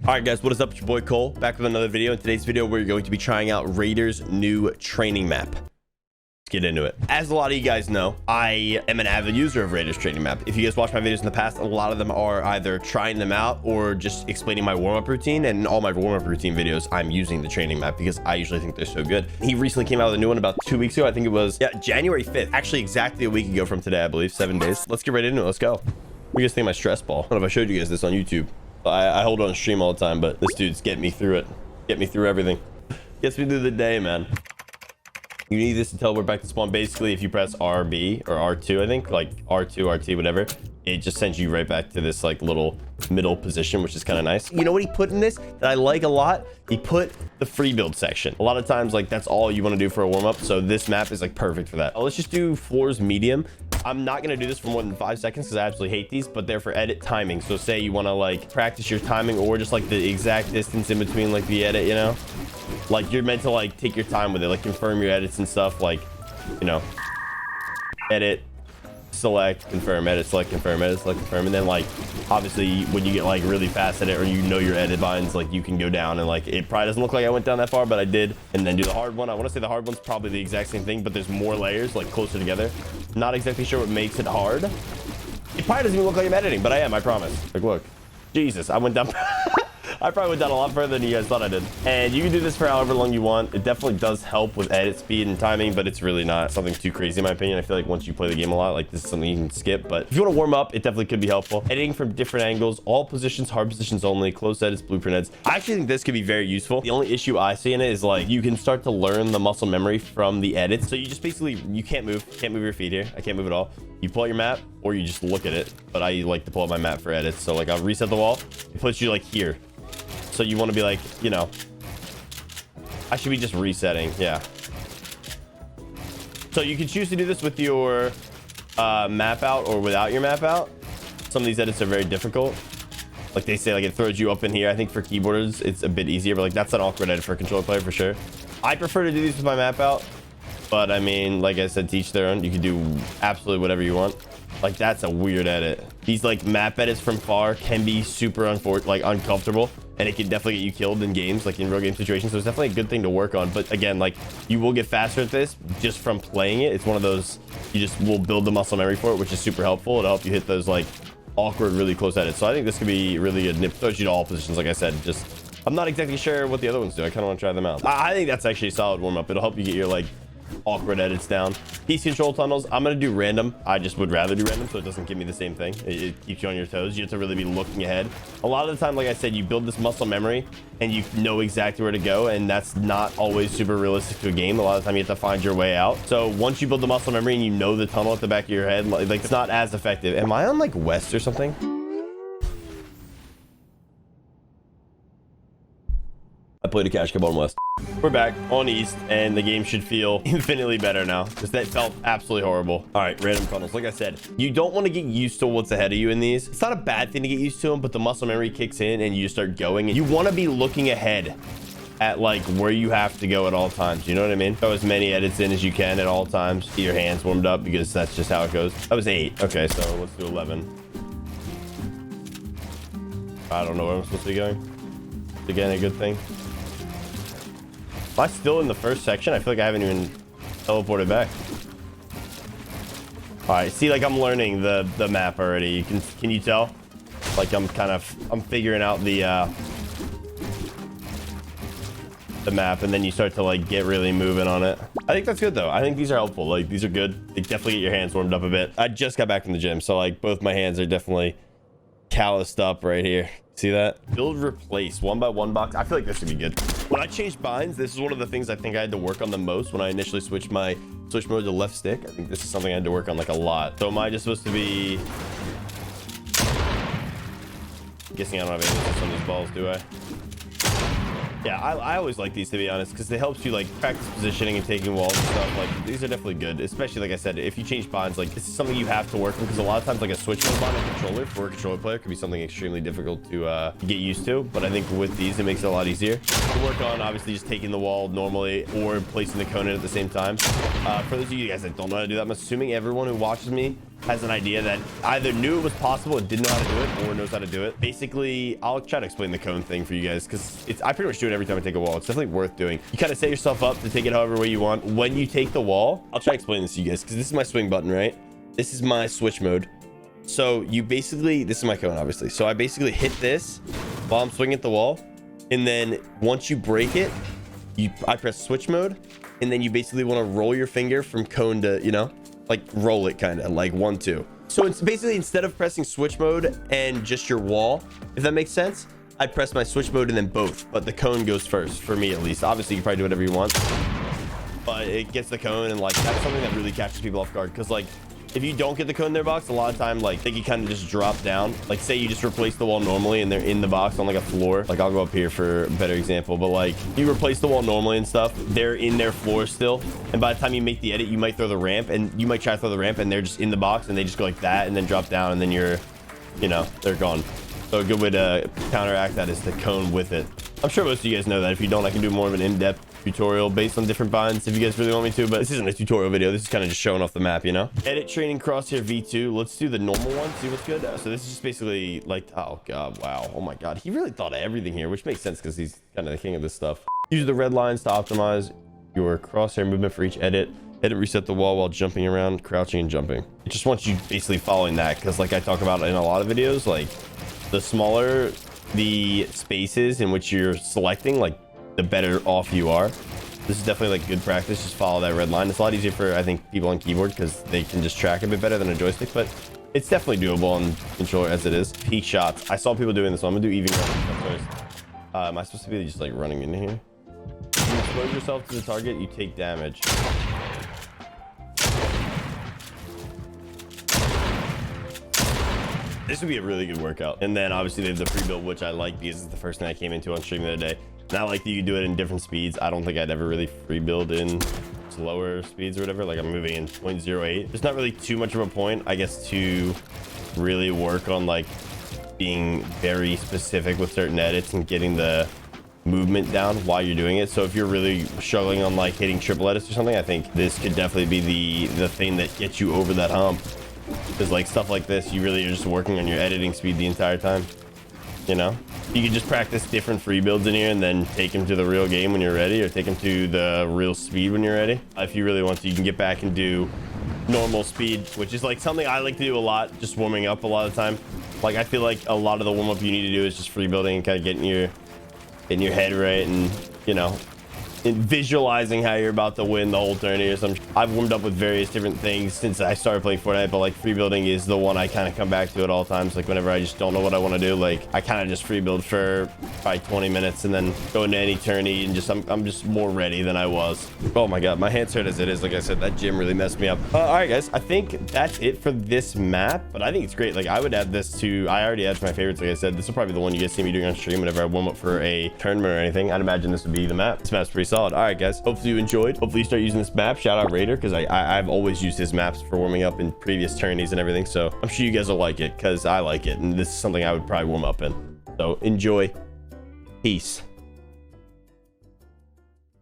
All right, guys, what is up? It's your boy Cole back with another video. In today's video, we're going to be trying out Raider's new training map. Let's get into it. As a lot of you guys know, I am an avid user of Raider's training map. If you guys watch my videos in the past, a lot of them are either trying them out or just explaining my warm-up routine. And in all my warm-up routine videos, I'm using the training map because I usually think they're so good. He recently came out with a new one about 2 weeks ago. I think it was January 5th, actually exactly a week ago from today, I believe. 7 days. Let's get right into it. Let's go. What do you guys think of my stress ball? I don't know if I showed you guys this on YouTube. I hold on stream all the time, but this dude's getting me through it. Get me through everything. Gets me through the day, man. You need this to teleport back to spawn. Basically, if you press RB or R2, I think, like R2, RT, whatever, it just sends you right back to this like little middle position, which is kind of nice. You know what he put in this that I like a lot? He put the free build section. A lot of times, like, that's all you want to do for a warm-up. So this map is like perfect for that. Let's just do floors medium. I'm not going to do this for more than 5 seconds because I absolutely hate these, but they're for edit timing. So say you want to like practice your timing or just like the exact distance in between like the edit, you know, like you're meant to like take your time with it, like confirm your edits and stuff, like, you know, edit, select, confirm, edit, select, confirm, edit, select, confirm. And then like obviously when you get like really fast at it, or you know your edit binds, like you can go down and like it probably doesn't look like I went down that far, but I did. And then do the hard one. I want to say the hard one's probably the exact same thing, but there's more layers like closer together. Not exactly sure what makes it hard. It probably doesn't even look like I'm editing, but I am, I promise. Like, look, Jesus, I went down. I probably went down a lot further than you guys thought I did. And you can do this for however long you want. It definitely does help with edit speed and timing, but it's really not something too crazy in my opinion. I feel like once you play the game a lot, like this is something you can skip. But if you want to warm up, it definitely could be helpful. Editing from different angles, all positions, hard positions only, close edits, blueprint edits. I actually think this could be very useful. The only issue I see in it is like you can start to learn the muscle memory from the edits. So you just basically, you can't move your feet here. I can't move at all. You pull out your map or you just look at it. But I like to pull out my map for edits. So like I'll reset the wall. It puts you like here. So you want to be like, you know, I should be just resetting. Yeah. So you can choose to do this with your map out or without your map out. Some of these edits are very difficult. Like they say, like it throws you up in here. I think for keyboarders, it's a bit easier, but like that's an awkward edit for a controller player for sure. I prefer to do these with my map out, but I mean, like I said, to each their own. You can do absolutely whatever you want. Like that's a weird edit. These like map edits from far can be super uncomfortable, and it can definitely get you killed in games, like in real game situations. So it's definitely a good thing to work on. But again, like you will get faster at this just from playing it. It's one of those, you just will build the muscle memory for it, which is super helpful. It'll help you hit those like awkward, really close edits. So I think this could be really good. And it throws you to all positions, like I said. Just, I'm not exactly sure what the other ones do. I kind of want to try them out. I think that's actually a solid warm up. It'll help you get your like awkward edits down. Piece control tunnels, I'm gonna do random. I just would rather do random so it doesn't give me the same thing. It keeps you on your toes. You have to really be looking ahead. A lot of the time, like I said, you build this muscle memory and you know exactly where to go, and that's not always super realistic to a game. A lot of the time you have to find your way out. So once you build the muscle memory and you know the tunnel at the back of your head, like it's not as effective. Am I on like west or something? I played a cash cab on west. We're back on east, and the game should feel infinitely better now because that felt absolutely horrible. All right, random tunnels. Like I said, you don't want to get used to what's ahead of you in these. It's not a bad thing to get used to them, but the muscle memory kicks in and you just start going, and you want to be looking ahead at like where you have to go at all times. You know what I mean? Throw as many edits in as you can at all times. Get your hands warmed up because that's just how it goes. That was 8. Okay, so let's do 11. I don't know where I'm supposed to be going. Again, a good thing. Am I still in the first section? I feel like I haven't even teleported back. All right, see, like I'm learning the map already. Can you tell? Like I'm figuring out the map, and then you start to like get really moving on it. I think that's good though. I think these are helpful. Like these are good. They definitely get your hands warmed up a bit. I just got back from the gym, so like both my hands are definitely calloused up right here. See that? Build replace 1x1 box. I feel like this should be good. When I changed binds, this is one of the things I think I had to work on the most when I initially switched my switch mode to left stick. I think this is something I had to work on like a lot. So am I just supposed to be... I'm guessing I don't have any on these balls, do I? Yeah, I always like these, to be honest, because it helps you like practice positioning and taking walls and stuff. Like these are definitely good, especially like I said, if you change binds, like this is something you have to work on, because a lot of times like a switch mode bind on a controller for a controller player could be something extremely difficult to get used to. But I think with these, it makes it a lot easier to work on. Obviously, just taking the wall normally or placing the cone in at the same time. For those of you guys that don't know how to do that, I'm assuming everyone who watches me has an idea that either knew it was possible and didn't know how to do it, or knows how to do it. Basically, I'll try to explain the cone thing for you guys, because I pretty much do it every time I take a wall. It's definitely worth doing. You kind of set yourself up to take it however way you want. When you take the wall, I'll try to explain this to you guys, because this is my swing button, right? This is my switch mode. So you basically, this is my cone, obviously. So I basically hit this while I'm swinging at the wall. And then once you break it, I press switch mode. And then you basically want to roll your finger from cone to, you know, like roll it kind of like 1, 2. So it's basically, instead of pressing switch mode and just your wall, if that makes sense, I press my switch mode and then both, but the cone goes first, for me at least. Obviously you can probably do whatever you want, but it gets the cone, and like that's something that really catches people off guard, because like if you don't get the cone in their box, a lot of time like they can kind of just drop down. Like say you just replace the wall normally and they're in the box on like a floor. Like I'll go up here for a better example, but like you replace the wall normally and stuff, they're in their floor still, and by the time you make the edit, you might throw the ramp, and you might try to throw the ramp and they're just in the box and they just go like that and then drop down, and then you're, you know, they're gone. So a good way to counteract that is to cone with it. I'm sure most of you guys know that. If you don't, I can do more of an in-depth tutorial based on different binds if you guys really want me to, but this isn't a tutorial video. This is kind of just showing off the map, you know. Edit training crosshair v2. Let's do the normal one, see what's good. So this is just basically like, oh god, wow, oh my god, he really thought of everything here, which makes sense because he's kind of the king of this stuff. Use the red lines to optimize your crosshair movement for each edit. Edit reset the wall while jumping around, crouching and jumping. It just wants you basically following that, because like I talk about in a lot of videos, like the smaller the spaces in which you're selecting, like the better off you are. This is definitely like good practice. Just follow that red line. It's a lot easier for, I think, people on keyboard because they can just track a bit better than a joystick, but it's definitely doable on controller as it is. Peak shots. I saw people doing this, so I'm gonna do even first. Am I supposed to be just like running in here? If you expose yourself to the target, you take damage. This would be a really good workout. And then obviously they have the pre-built, which I like because it's the first thing I came into on stream the other day. And I like that you can do it in different speeds. I don't think I'd ever really free build in slower speeds or whatever. Like I'm moving in 0.08. There's not really too much of a point, I guess, to really work on like being very specific with certain edits and getting the movement down while you're doing it. So if you're really struggling on like hitting triple edits or something, I think this could definitely be the thing that gets you over that hump. Because like stuff like this, you really are just working on your editing speed the entire time, you know. You can just practice different free builds in here and then take them to the real game when you're ready, or take them to the real speed when you're ready. If you really want to, you can get back and do normal speed, which is like something I like to do a lot, just warming up a lot of the time. Like I feel like a lot of the warm up you need to do is just free building and kind of getting your head right, and you know, visualizing how you're about to win the whole tourney or something. I've warmed up with various different things since I started playing Fortnite, but like free building is the one I kind of come back to at all times. Like whenever I just don't know what I want to do, like I kind of just free build for probably 20 minutes and then go into any tourney and just I'm just more ready than I was. Oh my god, my hands hurt as it is. Like I said, that gym really messed me up. All right guys, I think that's it for this map, but I think it's great. Like I would add this to, I already added to my favorites. Like I said, this will probably be the one you guys see me doing on stream whenever I warm up for a tournament or anything. I'd imagine this would be the map. This map's pretty solid. All right guys, hopefully you enjoyed. Hopefully you start using this map. Shout out Raider, because I've always used his maps for warming up in previous tourneys and everything, so I'm sure you guys will like it because I like it, and this is something I would probably warm up in. So enjoy. Peace.